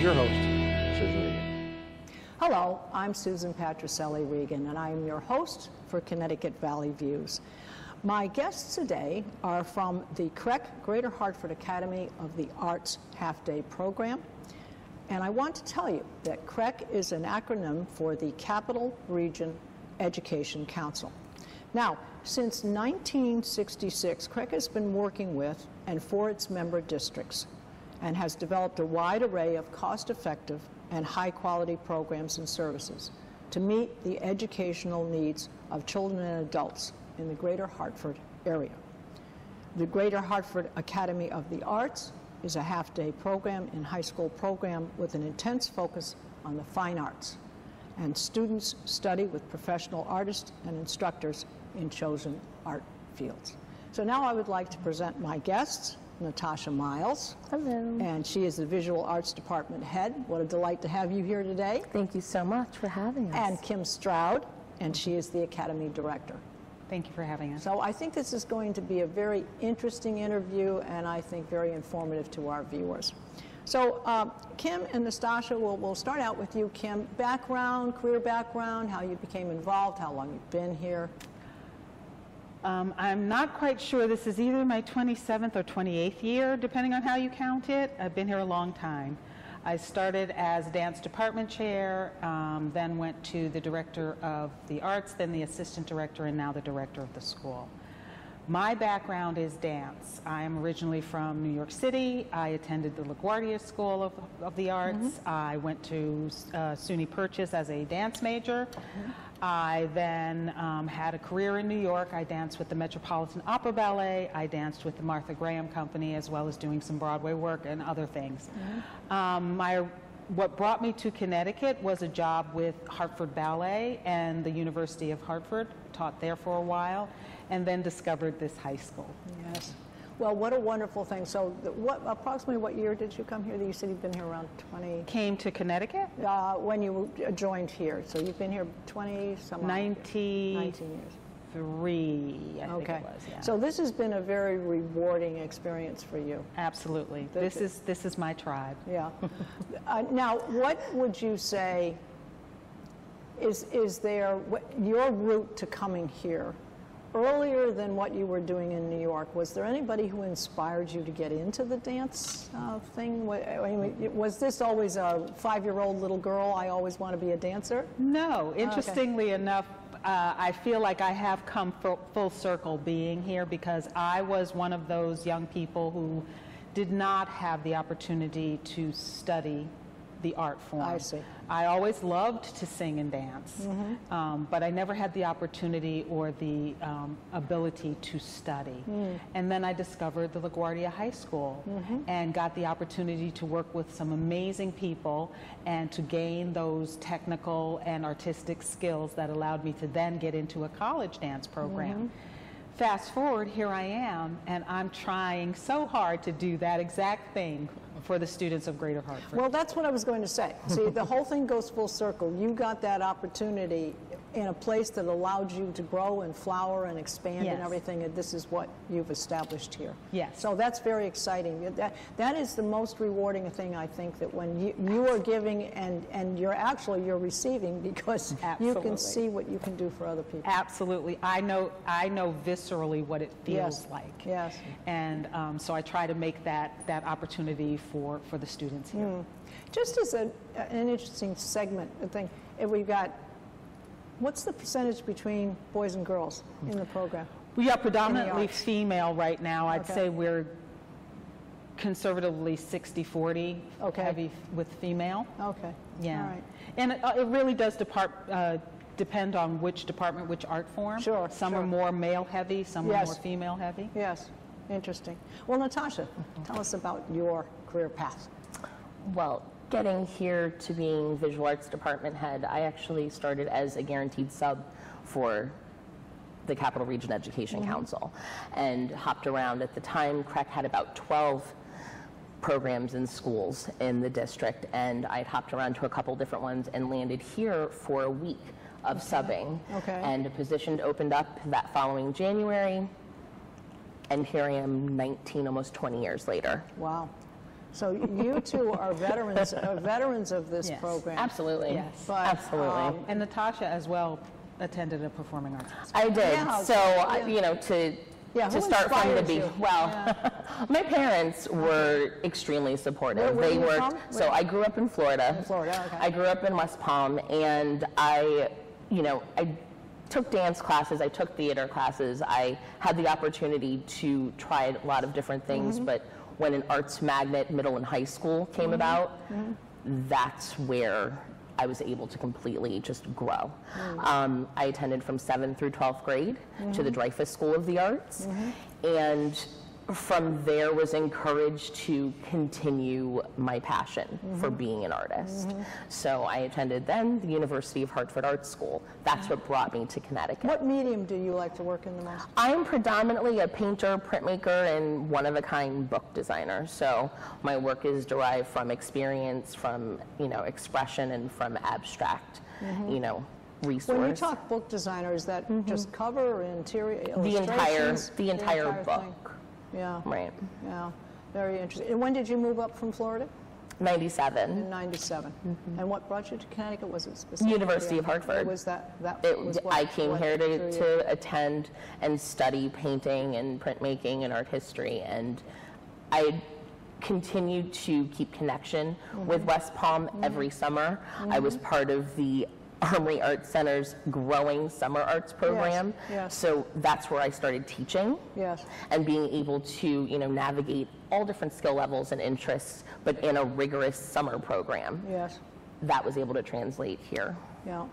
your host, Susan Regan. Hello, I'm Susan Patricelli Regan, and I am your host for Connecticut Valley Views. My guests today are from the CREC Greater Hartford Academy of the Arts Half-Day Program. And I want to tell you that CREC is an acronym for the Capital Region Education Council. Now, since 1966, CREC has been working with and for its member districts and has developed a wide array of cost-effective and high-quality programs and services to meet the educational needs of children and adults in the Greater Hartford area. The Greater Hartford Academy of the Arts is a half-day program and high school program with an intense focus on the fine arts, and students study with professional artists and instructors in chosen art fields. So now I would like to present my guests, Natasha Miles. Hello. And she is the Visual Arts Department head. What a delight to have you here today. Thank you so much for having us. And Kim Stroud, and she is the Academy Director. Thank you for having us. So I think this is going to be a very interesting interview, and I think very informative to our viewers. So Kim and Natasha, we'll start out with you, Kim. Background, career background, how you became involved, how long you've been here. I'm not quite sure. This is either my 27th or 28th year, depending on how you count it. I've been here a long time. I started as dance department chair, then went to the director of the arts, then the assistant director, and now the director of the school. My background is dance. I am originally from New York City. I attended the LaGuardia School of the Arts. I went to SUNY Purchase as a dance major. I then had a career in New York. I danced with the Metropolitan Opera Ballet. I danced with the Martha Graham Company, as well as doing some Broadway work and other things. What brought me to Connecticut was a job with Hartford Ballet and the University of Hartford. Taught there for a while, and then discovered this high school. Yes. Well, what a wonderful thing. So approximately what year did you come here? You said you've been here around 20? Came to Connecticut? When you joined here. So you've been here 20-some 19 years. I think it was, yeah. So this has been a very rewarding experience for you. Absolutely. This is my tribe. Yeah. Now, what would you say is there your route to coming here earlier than what you were doing in New York? Was there anybody who inspired you to get into the dance thing? I mean, was this always a 5-year-old little girl, I always want to be a dancer? No. Interestingly enough, I feel like I have come full circle being here, because I was one of those young people who did not have the opportunity to study the art form. I see. I always loved to sing and dance, but I never had the opportunity or the ability to study. And then I discovered the LaGuardia High School and got the opportunity to work with some amazing people and to gain those technical and artistic skills that allowed me to then get into a college dance program. Fast forward, here I am, and I'm trying so hard to do that exact thing for the students of Greater Hartford. Well, that's what I was going to say. See, the whole thing goes full circle. You got that opportunity in a place that allowed you to grow and flower and expand and everything, and this is what you've established here. Yes. So that's very exciting. That is the most rewarding thing, I think, that when you are giving and you're receiving, because you can see what you can do for other people. Absolutely. I know viscerally what it feels like. Yes. And so I try to make that opportunity for the students here. Just as an interesting segment thing, if we've got, what's the percentage between boys and girls in the program? We are predominantly female right now. I'd say we're conservatively 60-40 heavy with female. Okay. Yeah. All right. And it really does depend on which department, which art form. Sure. Some are more male heavy, some are more female heavy. Yes. Interesting. Well, Natasha, tell us about your career path. Well, getting here to being Visual Arts Department head, I actually started as a guaranteed sub for the Capital Region Education Council and hopped around. At the time, CREC had about 12 programs in schools in the district, and I'd hopped around to a couple different ones and landed here for a week of subbing. And a position opened up that following January, and here I am 19, almost 20 years later. Wow. So you two are veterans of this Yes. program. Absolutely. Yes. But, Absolutely. And Natasha as well attended a performing arts school. I did. Yeah, So, yeah. you know, to who start from the inspires you? beginning. Well, my parents were extremely supportive. Where They were you worked. from? So I grew up in Florida. In Florida, okay. I grew up in West Palm, and I took dance classes. I took theater classes. I had the opportunity to try a lot of different things, Mm-hmm. but when an arts magnet middle and high school came about, that's where I was able to completely just grow. I attended from 7th through 12th grade to the Dreyfus School of the Arts, and from there was encouraged to continue my passion for being an artist. So I attended then the University of Hartford Art School. That's what brought me to Connecticut. What medium do you like to work in the most? I'm predominantly a painter, printmaker, and one-of-a-kind book designer. So my work is derived from experience, from expression, and from abstract, resource. When you talk book designer, is that just cover or interior the illustrations? entire book. thing? Yeah. Right. Yeah. Very interesting. And when did you move up from Florida? 97. In 97. And what brought you to Connecticut? Was it specifically? University of Hartford. Was that was what, I came what here drew you? to attend and study painting and printmaking and art history, and I continued to keep connection with West Palm every summer. I was part of the Armory Arts Center's growing summer arts program. yes. So that's where I started teaching. Yes. And being able to, navigate all different skill levels and interests, but in a rigorous summer program. Yes. That was able to translate here. Yeah.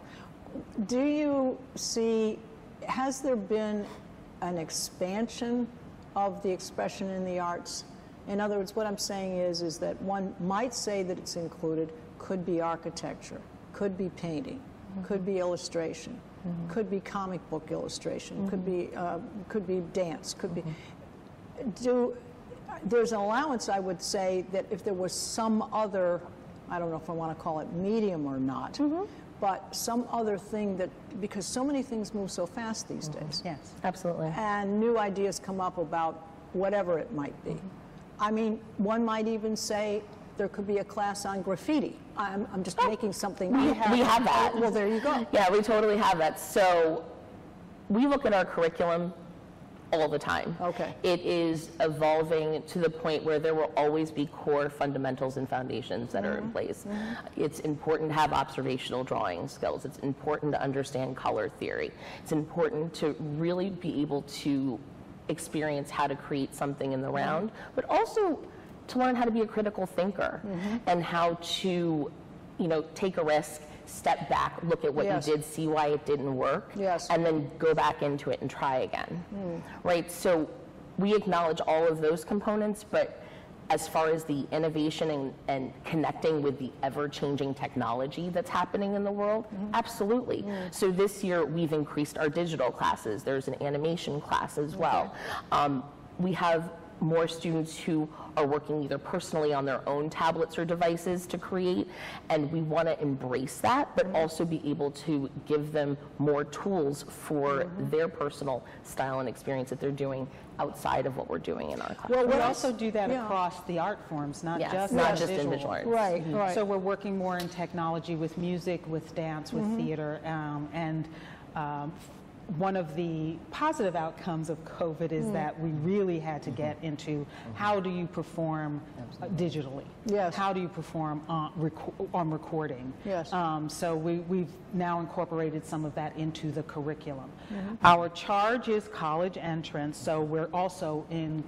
Do you see, has there been an expansion of the expression in the arts? In other words, what I'm saying is that one might say that it's included, could be architecture, could be painting, could be illustration, could be comic book illustration, could be dance, could be. There's an allowance, I would say, that if there was some other, I don't know if I want to call it medium or not, but some other thing that, because so many things move so fast these days. Yes. Absolutely. And new ideas come up about whatever it might be. I mean, one might even say there could be a class on graffiti. I'm just making something. We have that. Well, there you go. Yeah, we totally have that. So we look at our curriculum all the time. Okay. It is evolving to the point where there will always be core fundamentals and foundations that are in place. It's important to have observational drawing skills. It's important to understand color theory. It's important to really be able to experience how to create something in the round, but also to learn how to be a critical thinker and how to, take a risk, step back, look at what Yes. you did, see why it didn't work, Yes. and then go back into it and try again. Right? So we acknowledge all of those components, but as far as the innovation and connecting with the ever-changing technology that's happening in the world, absolutely. So this year we've increased our digital classes. There's an animation class as well. We have more students who are working either personally on their own tablets or devices to create, and we want to embrace that, but also be able to give them more tools for their personal style and experience that they're doing outside of what we're doing in our class. Well, We what also do that Yeah. across the art forms, not Yes, just not in just in visual arts. Right, right. So we're working more in technology with music, with dance, with theater, and one of the positive outcomes of COVID is that we really had to get into how do you perform digitally? Yes. How do you perform on recording? Yes. So we've now incorporated some of that into the curriculum. Our charge is college entrance, so we're also in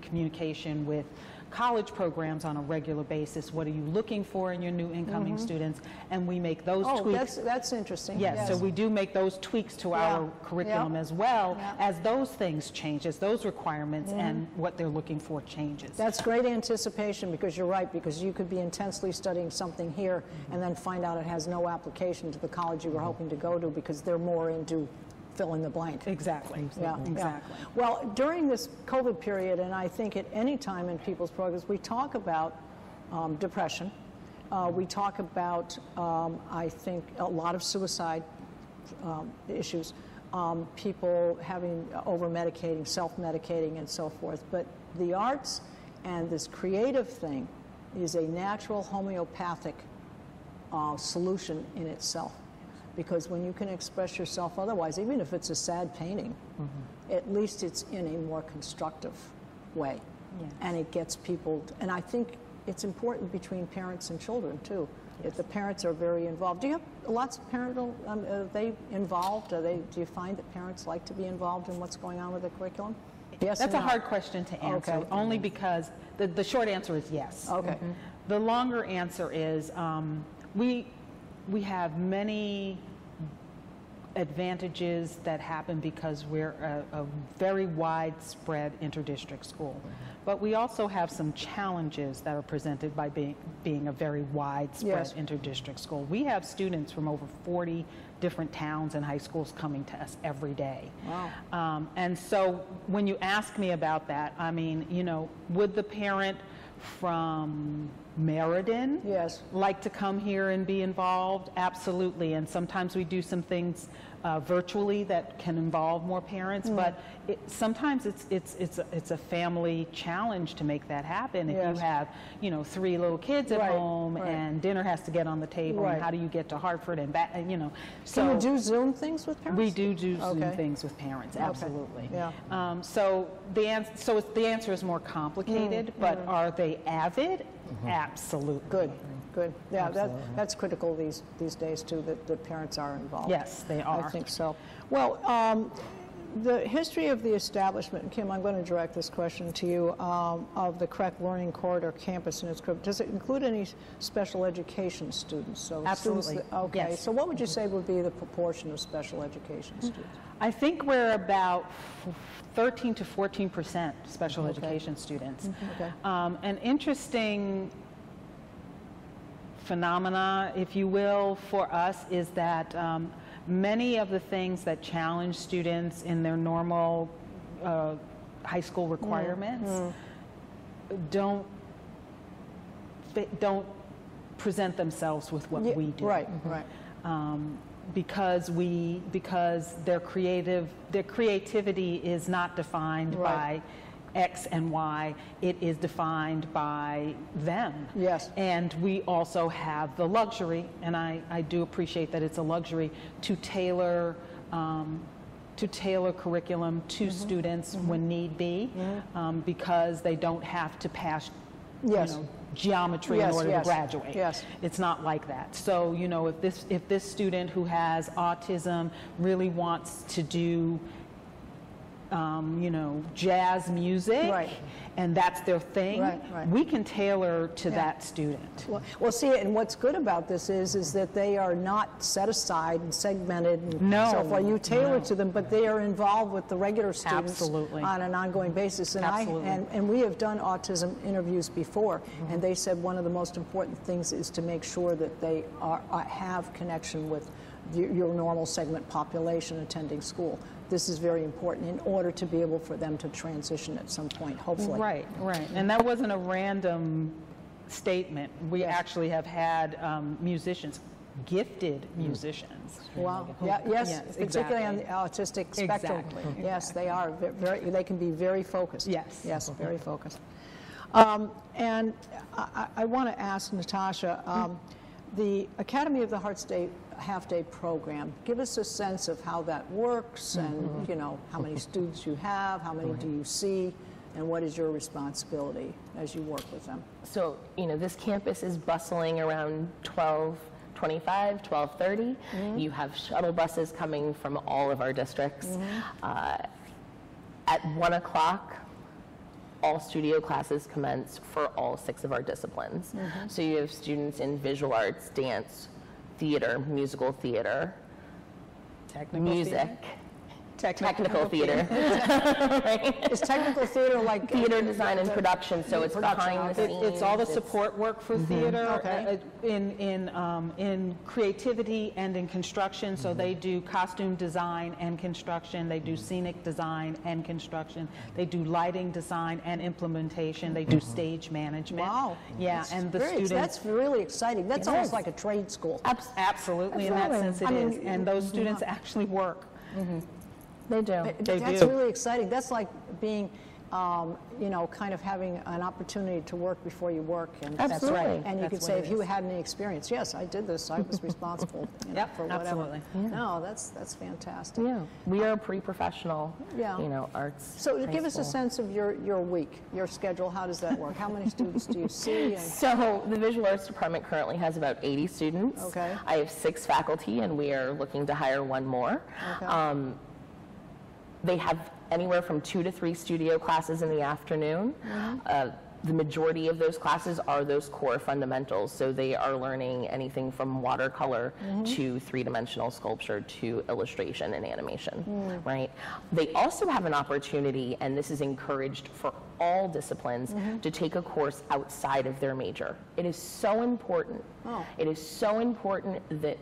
communication with college programs on a regular basis. What are you looking for in your new incoming students? And we make those tweaks. That's interesting. Yes, so we do make those tweaks to our curriculum Yeah. as well Yeah. as those things change, as those requirements and what they're looking for changes. That's great anticipation, because you're right, because you could be intensely studying something here and then find out it has no application to the college you were hoping to go to, because they're more into fill in the blank. Exactly. Yeah, Exactly. yeah. Well, during this COVID period, and I think at any time in people's programs, we talk about depression. We talk about, I think, a lot of suicide issues, people having over-medicating, self-medicating, and so forth. But the arts And this creative thing is a natural homeopathic solution in itself. Because when you can express yourself otherwise, even if it's a sad painting, at least it's in a more constructive way. Yes. And it gets people, and I think it's important between parents and children too. Yes. If the parents are very involved. Do you have lots of parental, are they involved? Do you find that parents like to be involved in what's going on with the curriculum? Yes. That's a hard question to answer, only because the short answer is yes. Okay. The longer answer is we have many advantages that happen because we're a very widespread interdistrict school. But we also have some challenges that are presented by being a very widespread interdistrict school. We have students from over 40 different towns and high schools coming to us every day. Wow. And so when you ask me about that, I mean, you know, would the parent from Meriden like to come here and be involved? Absolutely. And sometimes we do some things virtually that can involve more parents, but sometimes it's a family challenge to make that happen. If you have, you know, 3 little kids at home and dinner has to get on the table, and how do you get to Hartford and back, you know. So can you do Zoom things with parents? We do Zoom things with parents, absolutely. Yeah. So the answer is more complicated, but are they avid? Absolutely. Good. Good. Yeah, that's critical these days too, that parents are involved. Yes, they are. I think so. Well, the history of the establishment, and Kim, I'm going to direct this question to you, of the CREC Learning Corridor campus and its group. Does it include any special education students? So absolutely. Okay. Yes. So what would you say would be the proportion of special education students? I think we're about 13 to 14% special education students. Okay. An interesting phenomena, if you will, for us is that many of the things that challenge students in their normal high school requirements don't present themselves with what we do. Right, right. Because their creativity is not defined by X and Y, it is defined by them. Yes. And we also have the luxury, and I do appreciate that it's a luxury, to tailor curriculum to students when need be, because they don't have to pass you know, geometry in order to graduate. Yes. It's not like that. So, you know, if this student who has autism really wants to do you know, jazz music, and that's their thing, we can tailor to that student. Well, see, and what's good about this is that they are not set aside and segmented and so forth. You tailor to them, but they are involved with the regular students on an ongoing basis. And and we have done autism interviews before, and they said one of the most important things is to make sure that they have connection with your normal segment population attending school. This is very important in order to be able for them to transition at some point, hopefully. Right, right. And that wasn't a random statement. We actually have had musicians, gifted musicians. Wow. Yes, particularly on the autistic spectrum. Yes, they are. They can be very focused. Yes. Yes, very focused. And I want to ask Natasha, the Academy of the Heart's half-day program, give us a sense of how that works and, you know, how many students you have, how many do you see, and what is your responsibility as you work with them? So, you know, this campus is bustling around 12:25, 12:30. You have shuttle buses coming from all of our districts. At 1 o'clock, all studio classes commence for all 6 of our disciplines. So you have students in visual arts, dance, theater, musical theater, music, technical theater. Right? Is technical theater like theater design and production? So it's behind the scenes. It's all the support work for theater in creativity and in construction. So they do costume design and construction. They do scenic design and construction. They do lighting design and implementation. They do stage management. Wow. Yeah, and the students. That's really exciting. That's almost like a trade school. Absolutely, in that sense it is. And those students actually work. They do. That's really exciting. That's like being you know, kind of having an opportunity to work before you work. And Absolutely. That's right. And you That's could what say, it if you is. had any experience, yes, I did this. I was responsible for whatever. absolutely. No, that's fantastic. Yeah, we are a pre-professional, Yeah. you know, arts. So high give us a school. sense of your week, your schedule. How does that work? How many students do you see? And So the visual arts department currently has about 80 students. Okay. I have 6 faculty, and we are looking to hire 1 more. Okay. They have anywhere from 2 to 3 studio classes in the afternoon. The majority of those classes are those core fundamentals, so they are learning anything from watercolor to 3-dimensional sculpture to illustration and animation, right? They also have an opportunity, and this is encouraged for all disciplines, to take a course outside of their major. It is so important. Oh. It is so important that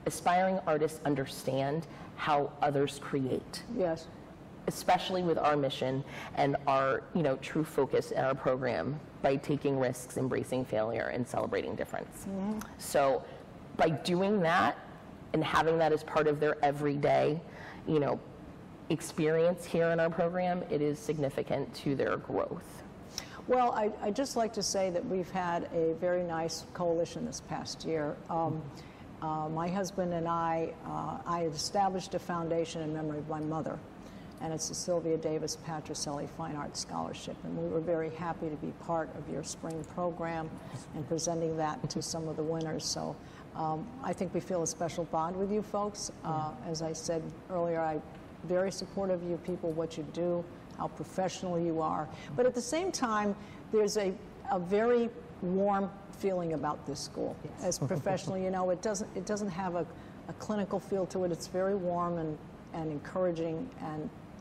aspiring artists understand how others create, yes. especially with our mission and our, you know, true focus in our program by taking risks, embracing failure, and celebrating difference. So by doing that and having that as part of their everyday, you know, experience here in our program, it is significant to their growth. Well, I'd just like to say that we've had a very nice coalition this past year. My husband and I had established a foundation in memory of my mother, and it's the Sylvia Davis Patricelli Fine Arts Scholarship, and we were very happy to be part of your spring program and presenting that to some of the winners. So I think we feel a special bond with you folks. As I said earlier, I'm very supportive of you people, what you do, how professional you are. But at the same time, there's a very warm feeling about this school. As professional, you know, it doesn't have a clinical feel to it. It's very warm and encouraging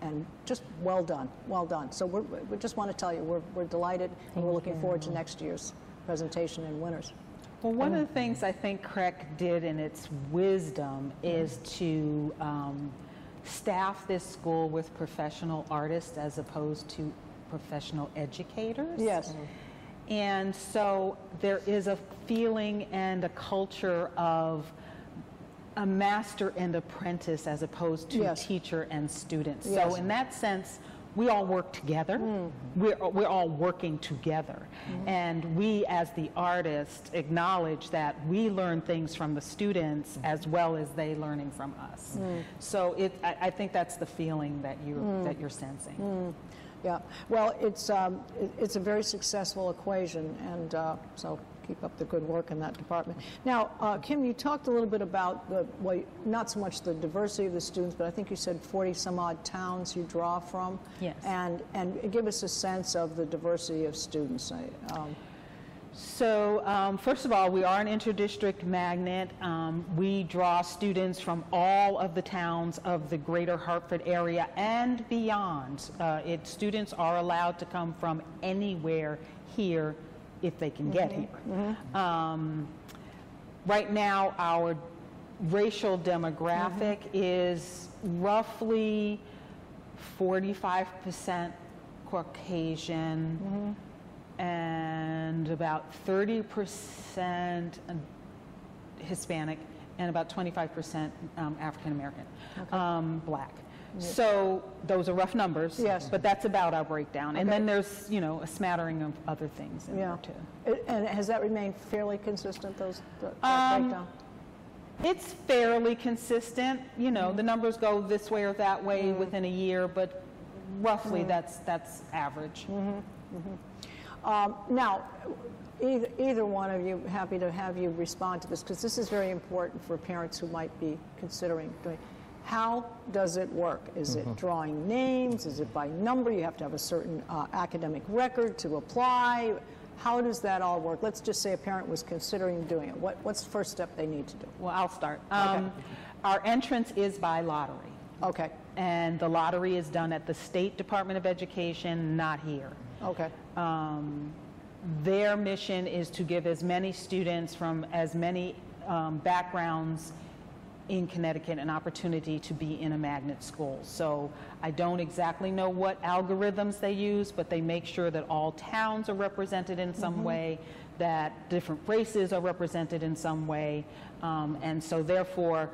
and just well done, well done. So we just want to tell you we're delighted, and we're looking forward to next year's presentation and winners. Well, one of the things I think CREC did in its wisdom is to staff this school with professional artists as opposed to professional educators. Yes. And so there is a feeling and a culture of a master and apprentice as opposed to Yes. teacher and student. Yes. So in that sense, we all work together. We're all working together. And we, as the artists, acknowledge that we learn things from the students as well as they learning from us. So I think that's the feeling that you're sensing. Yeah, well, it's a very successful equation, and so keep up the good work in that department. Now, Kim, you talked a little bit about not so much the diversity of the students, but I think you said 40 some odd towns you draw from. Yes. And give us a sense of the diversity of students. So first of all, we are an interdistrict magnet. We draw students from all of the towns of the greater Hartford area and beyond. Students are allowed to come from anywhere here if they can get here. Right now, our racial demographic is roughly 45% Caucasian, and about 30% Hispanic, and about 25% African American, Black. So those are rough numbers, Yes. but that's about our breakdown. And then there's, you know, a smattering of other things in Yeah. there too. And has that remained fairly consistent, that breakdown? It's fairly consistent. You know, the numbers go this way or that way within a year, but roughly that's average. Now, either one of you, happy to have you respond to this, because this is very important for parents who might be considering doing. How does it work? Is it drawing names? Is it by number? You have to have a certain academic record to apply. How does that all work? Let's just say a parent was considering doing it. What's the first step they need to do? Well, I'll start. Okay. Our entrance is by lottery. Okay. And the lottery is done at the State Department of Education, not here. Okay. Their mission is to give as many students from as many backgrounds in Connecticut an opportunity to be in a magnet school. So I don't exactly know what algorithms they use, but they make sure that all towns are represented in some way, that different races are represented in some way. And so therefore,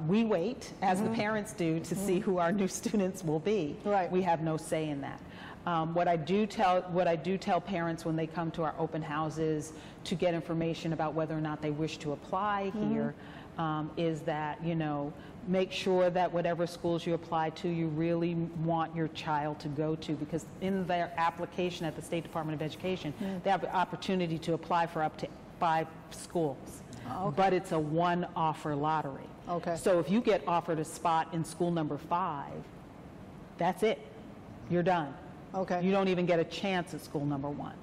we wait, as the parents do, to see who our new students will be. Right. We have no say in that. What I do tell parents when they come to our open houses to get information about whether or not they wish to apply here is that, you know, make sure that whatever schools you apply to, you really want your child to go to, because in their application at the State Department of Education, they have the opportunity to apply for up to 5 schools. But it's a one offer lottery. Okay. So if you get offered a spot in school number 5, that's it. You're done. Okay. You don't even get a chance at school number 1.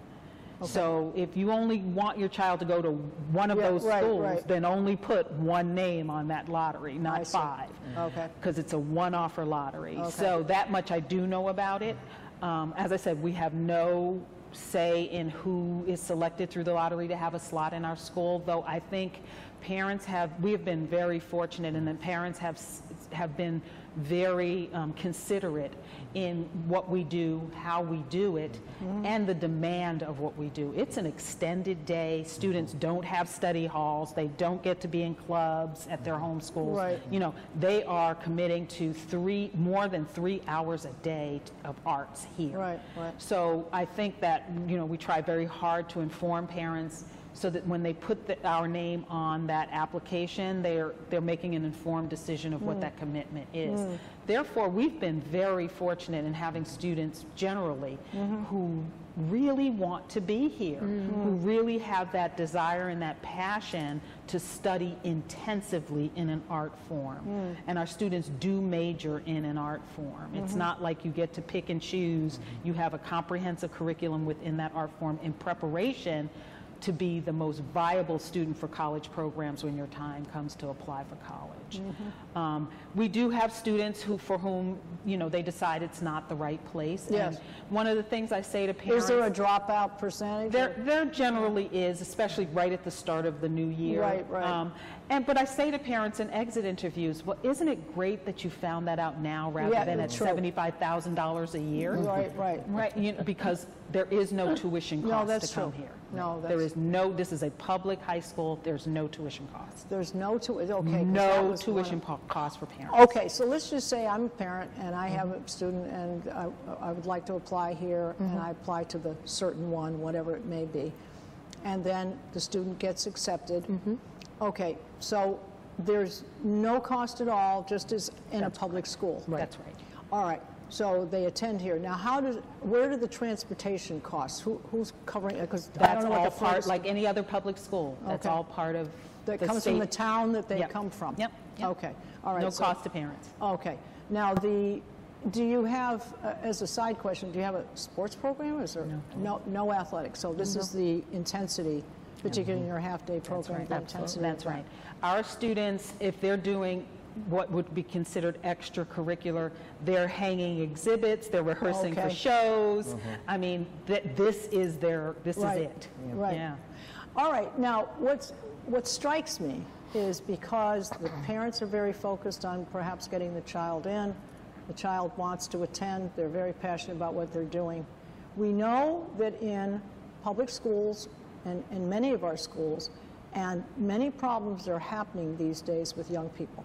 Okay. So if you only want your child to go to one of those schools, then only put one name on that lottery, not 5. Okay. Because it's a one offer lottery. Okay. So that much I do know about it. As I said, we have no say in who is selected through the lottery to have a slot in our school, though I think we have been very fortunate, and that parents have been very considerate in what we do, how we do it, and the demand of what we do. It's an extended day. Students don't have study halls. They don't get to be in clubs at their home schools. Right. You know, they are committing to more than 3 hours a day of arts here. Right. So I think that, you know, we try very hard to inform parents so that when they put our name on that application, they're making an informed decision of what that commitment is. Therefore, we've been very fortunate in having students generally who really want to be here, who really have that desire and that passion to study intensively in an art form. And our students do major in an art form. It's not like you get to pick and choose. You have a comprehensive curriculum within that art form in preparation to be the most viable student for college programs when your time comes to apply for college. We do have students for whom, you know, they decide it's not the right place. Yes. And one of the things I say to parents... Is there a dropout percentage? There generally is, especially right at the start of the new year. Right. But I say to parents in exit interviews, well, isn't it great that you found that out now rather than at $75,000 a year? Right. You know, because there is no tuition cost to come here. No, there is no. This is a public high school. There's no tuition cost. There's no tuition. Okay. No tuition cost for parents. Okay, so let's just say I'm a parent and I have a student and I would like to apply here, and I apply to the certain one, whatever it may be, and then the student gets accepted. Okay, so there's no cost at all, just as in a public school. That's right. All right. So they attend here. Now, where do the transportation costs? Who's covering it? Because I don't know what the part, like any other public school. That's all part of that comes from the town that they come from. Yep. Okay. All right. No cost to parents. Okay. Now, do you have, as a side question, do you have a sports program? Is there no athletics? So this is the intensity, particularly in your half-day program. That's right. Our students, if they're doing what would be considered extracurricular, they're hanging exhibits, they're rehearsing for shows. I mean, this is it. Right. Yeah. All right. Now, what strikes me is because the parents are very focused on perhaps getting the child in, the child wants to attend, they're very passionate about what they're doing. We know that in public schools and in many of our schools, and many problems are happening these days with young people.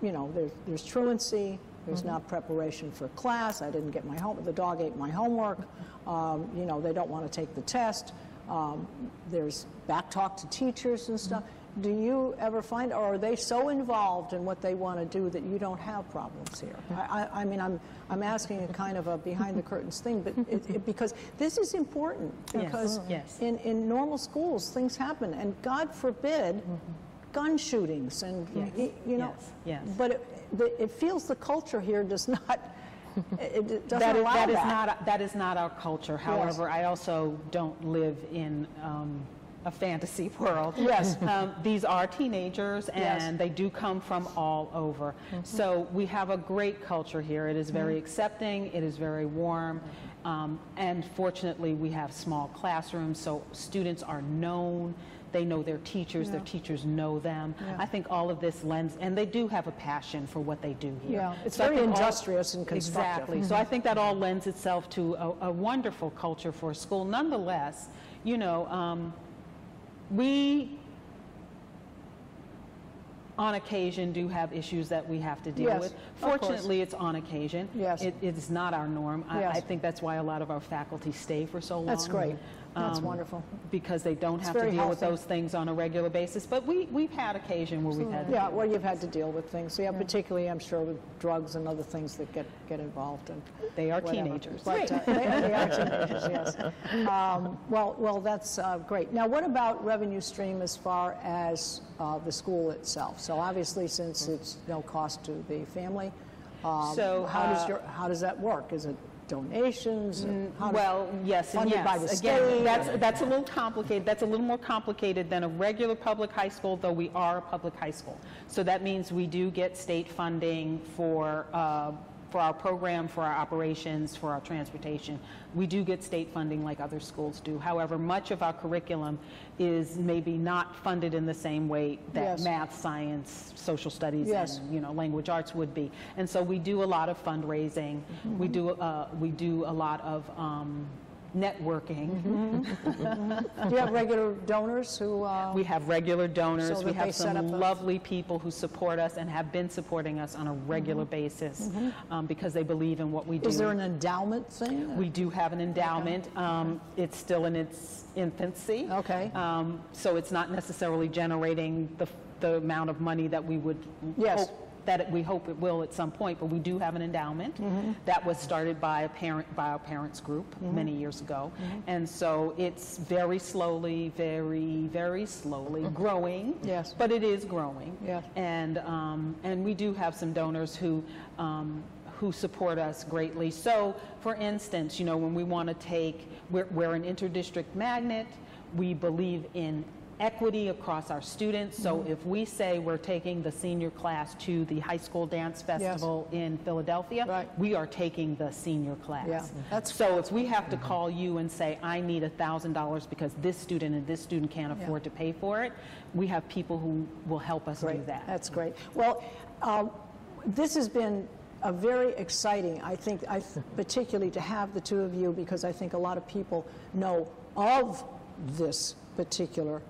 You know, there's truancy, there's not preparation for class, I didn't get the dog ate my homework, you know, they don't want to take the test, there's back talk to teachers and stuff. Do you ever find, or are they so involved in what they want to do that you don't have problems here? I mean, I'm asking a kind of a behind the curtains thing, but because this is important, because in normal schools things happen, and God forbid, gun shootings and you know, but it feels the culture here does not. It doesn't allow that. That is not our culture. However, I also don't live in a fantasy world. These are teenagers, and they do come from all over. So we have a great culture here. It is very accepting. It is very warm. And fortunately, we have small classrooms, so students are known. They know their teachers know them. I think all of this lends, and they do have a passion for what they do here. It's very industrious and constructive. Exactly. So I think that all lends itself to a wonderful culture for a school. Nonetheless, you know, on occasion do have issues that we have to deal Yes, with. of course. Fortunately, it's on occasion. Yes. It is not our norm. Yes. I think that's why a lot of our faculty stay for so long. That's great. That's wonderful. Because they don't have to very deal with healthy. those things on a regular basis. But we've had occasion where we've had to Yeah, deal well, with you've had to deal with things. Yeah, particularly, I'm sure, with drugs and other things that get involved in. They are whatever. teenagers. But, they are teenagers, yes. Well, that's great. Now, what about revenue stream as far as the school itself? So obviously, since it's no cost to the family, So, how does that work? Is it donations? How does- Well, yes and funded yes. by the Again, state? that's a little complicated. That's a little more complicated than a regular public high school, though we are a public high school. So that means we do get state funding for our program, for our operations, for our transportation. We do get state funding like other schools do. However, much of our curriculum is maybe not funded in the same way that Yes. math, science, social studies, Yes. and language arts would be. And so we do a lot of fundraising. We do a lot of networking. Do you have regular donors who? We have regular donors. So We that they have set some up a- lovely people who support us and have been supporting us on a regular basis because they believe in what we do. Is there an endowment thing? We do have an endowment. It's still in its infancy. Okay. So it's not necessarily generating the amount of money that we would Yes. we hope it will at some point, but we do have an endowment that was started by our parents group many years ago. And so it's very slowly, very slowly growing. Yes. But it is growing. Yes. And we do have some donors who support us greatly. So, for instance, when we want to we're an interdistrict magnet. We believe in equity across our students. So if we say we're taking the senior class to the high school dance festival in Philadelphia, Right. we are taking the senior class. Yeah, that's so if we have to call you and say, I need $1,000 because this student and this student can't afford to pay for it, we have people who will help us do Great. that. That's great. Well, this has been a very exciting, I think, particularly to have the two of you, because I think a lot of people know of this particular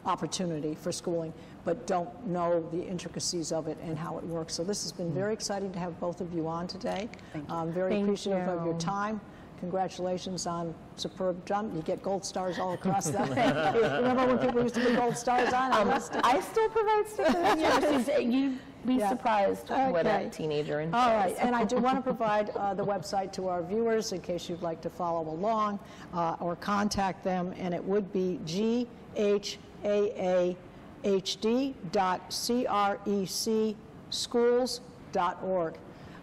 opportunity for schooling, but don't know the intricacies of it and how it works. So this has been very exciting to have both of you on today. Thank you. I'm very Thank appreciative of your you. time. Congratulations on superb jump. You get gold stars all across the Remember when people used to put gold stars on? I still provide stickers. Yes. You'd be Yeah. surprised what Okay. a teenager enjoys. All right, and I do want to provide the website to our viewers in case you'd like to follow along or contact them, and it would be ghaahd.crecschools.org.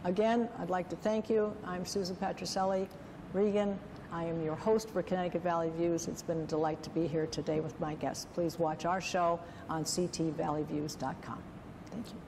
Again, I'd like to thank you. I'm Susan Patricelli Regan. I am your host for Connecticut Valley Views. It's been a delight to be here today with my guests. Please watch our show on ctvalleyviews.com. Thank you.